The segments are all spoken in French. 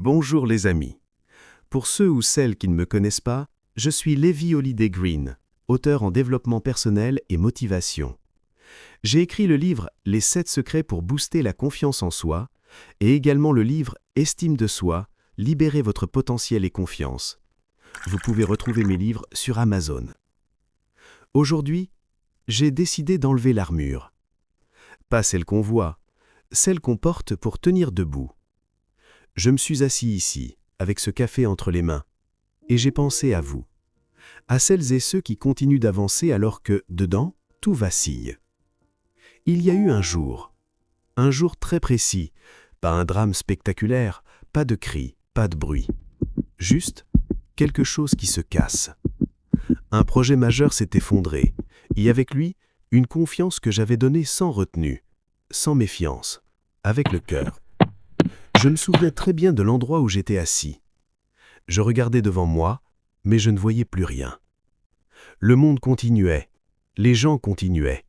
Bonjour les amis. Pour ceux ou celles qui ne me connaissent pas, je suis Levi Holiday Green, auteur en développement personnel et motivation. J'ai écrit le livre Les 7 secrets pour booster la confiance en soi et également le livre Estime de soi, libérez votre potentiel et confiance. Vous pouvez retrouver mes livres sur Amazon. Aujourd'hui, j'ai décidé d'enlever l'armure. Pas celle qu'on voit, celle qu'on porte pour tenir debout. Je me suis assis ici, avec ce café entre les mains, et j'ai pensé à vous, à celles et ceux qui continuent d'avancer alors que, dedans, tout vacille. Il y a eu un jour très précis, pas un drame spectaculaire, pas de cris, pas de bruit. Juste quelque chose qui se casse. Un projet majeur s'est effondré, et avec lui, une confiance que j'avais donnée sans retenue, sans méfiance, avec le cœur. Je me souviens très bien de l'endroit où j'étais assis. Je regardais devant moi, mais je ne voyais plus rien. Le monde continuait, les gens continuaient,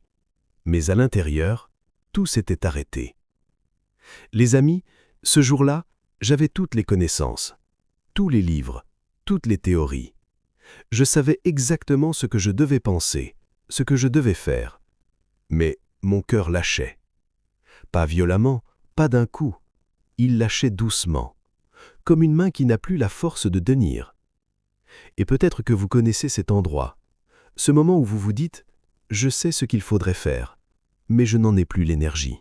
mais à l'intérieur, tout s'était arrêté. Les amis, ce jour-là, j'avais toutes les connaissances, tous les livres, toutes les théories. Je savais exactement ce que je devais penser, ce que je devais faire. Mais mon cœur lâchait. Pas violemment, pas d'un coup. Il lâchait doucement, comme une main qui n'a plus la force de tenir. Et peut-être que vous connaissez cet endroit, ce moment où vous vous dites « Je sais ce qu'il faudrait faire, mais je n'en ai plus l'énergie ».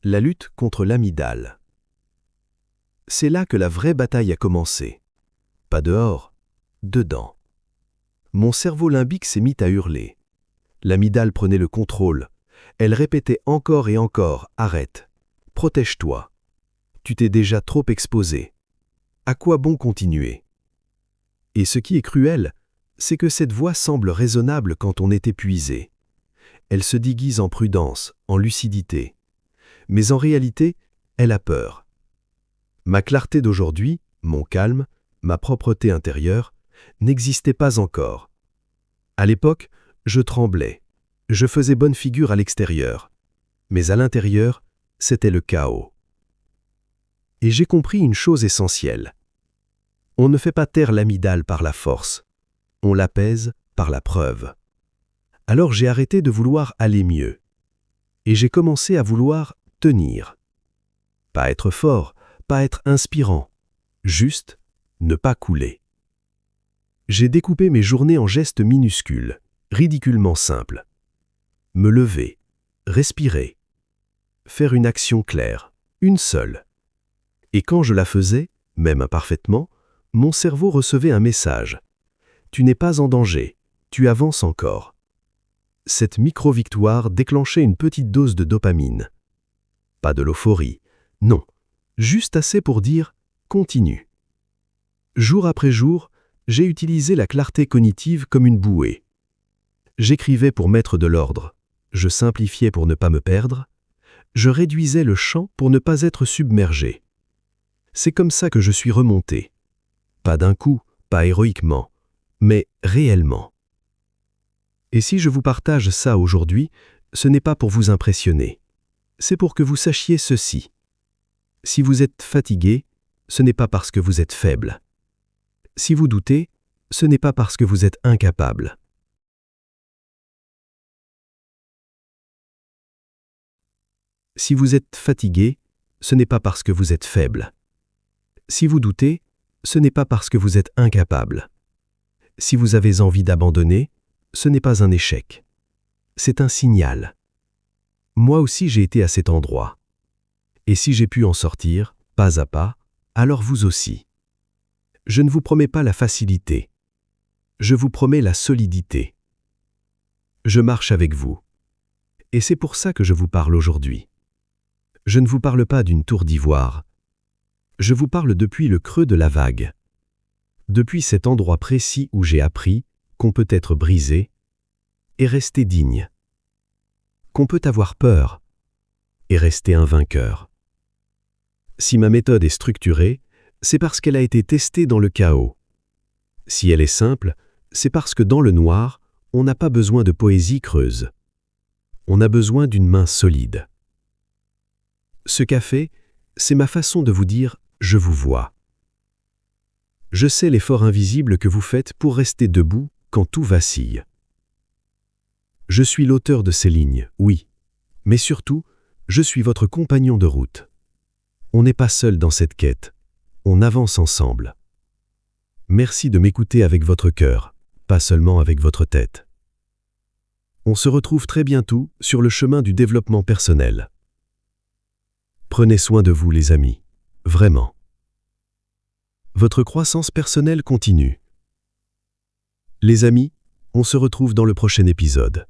La lutte contre l'amygdale. C'est là que la vraie bataille a commencé. Pas dehors, dedans. Mon cerveau limbique s'est mis à hurler. L'amygdale prenait le contrôle. Elle répétait encore et encore « Arrête ». Protège-toi. Tu t'es déjà trop exposé. À quoi bon continuer? Et ce qui est cruel, c'est que cette voix semble raisonnable quand on est épuisé. Elle se déguise en prudence, en lucidité. Mais en réalité, elle a peur. Ma clarté d'aujourd'hui, mon calme, ma propreté intérieure, n'existaient pas encore. À l'époque, je tremblais. Je faisais bonne figure à l'extérieur. Mais à l'intérieur, c'était le chaos. Et j'ai compris une chose essentielle. On ne fait pas taire l'amygdale par la force. On l'apaise par la preuve. Alors j'ai arrêté de vouloir aller mieux. Et j'ai commencé à vouloir tenir. Pas être fort, pas être inspirant. Juste ne pas couler. J'ai découpé mes journées en gestes minuscules, ridiculement simples. Me lever, respirer. Faire une action claire, une seule. Et quand je la faisais, même imparfaitement, mon cerveau recevait un message. Tu n'es pas en danger, tu avances encore. Cette micro-victoire déclenchait une petite dose de dopamine. Pas de l'euphorie, non, juste assez pour dire « continue ». Jour après jour, j'ai utilisé la clarté cognitive comme une bouée. J'écrivais pour mettre de l'ordre, je simplifiais pour ne pas me perdre, je réduisais le champ pour ne pas être submergé. C'est comme ça que je suis remonté. Pas d'un coup, pas héroïquement, mais réellement. Et si je vous partage ça aujourd'hui, ce n'est pas pour vous impressionner. C'est pour que vous sachiez ceci. Si vous êtes fatigué, ce n'est pas parce que vous êtes faible. Si vous doutez, ce n'est pas parce que vous êtes incapable. Si vous êtes fatigué, ce n'est pas parce que vous êtes faible. Si vous doutez, ce n'est pas parce que vous êtes incapable. Si vous avez envie d'abandonner, ce n'est pas un échec. C'est un signal. Moi aussi j'ai été à cet endroit. Et si j'ai pu en sortir, pas à pas, alors vous aussi. Je ne vous promets pas la facilité. Je vous promets la solidité. Je marche avec vous. Et c'est pour ça que je vous parle aujourd'hui. Je ne vous parle pas d'une tour d'ivoire. Je vous parle depuis le creux de la vague. Depuis cet endroit précis où j'ai appris qu'on peut être brisé et rester digne. Qu'on peut avoir peur et rester un vainqueur. Si ma méthode est structurée, c'est parce qu'elle a été testée dans le chaos. Si elle est simple, c'est parce que dans le noir, on n'a pas besoin de poésie creuse. On a besoin d'une main solide. Ce café, c'est ma façon de vous dire je vous vois. Je sais l'effort invisible que vous faites pour rester debout quand tout vacille. Je suis l'auteur de ces lignes, oui, mais surtout, je suis votre compagnon de route. On n'est pas seul dans cette quête, on avance ensemble. Merci de m'écouter avec votre cœur, pas seulement avec votre tête. On se retrouve très bientôt sur le chemin du développement personnel. Prenez soin de vous, les amis, vraiment. Votre croissance personnelle continue. Les amis, on se retrouve dans le prochain épisode.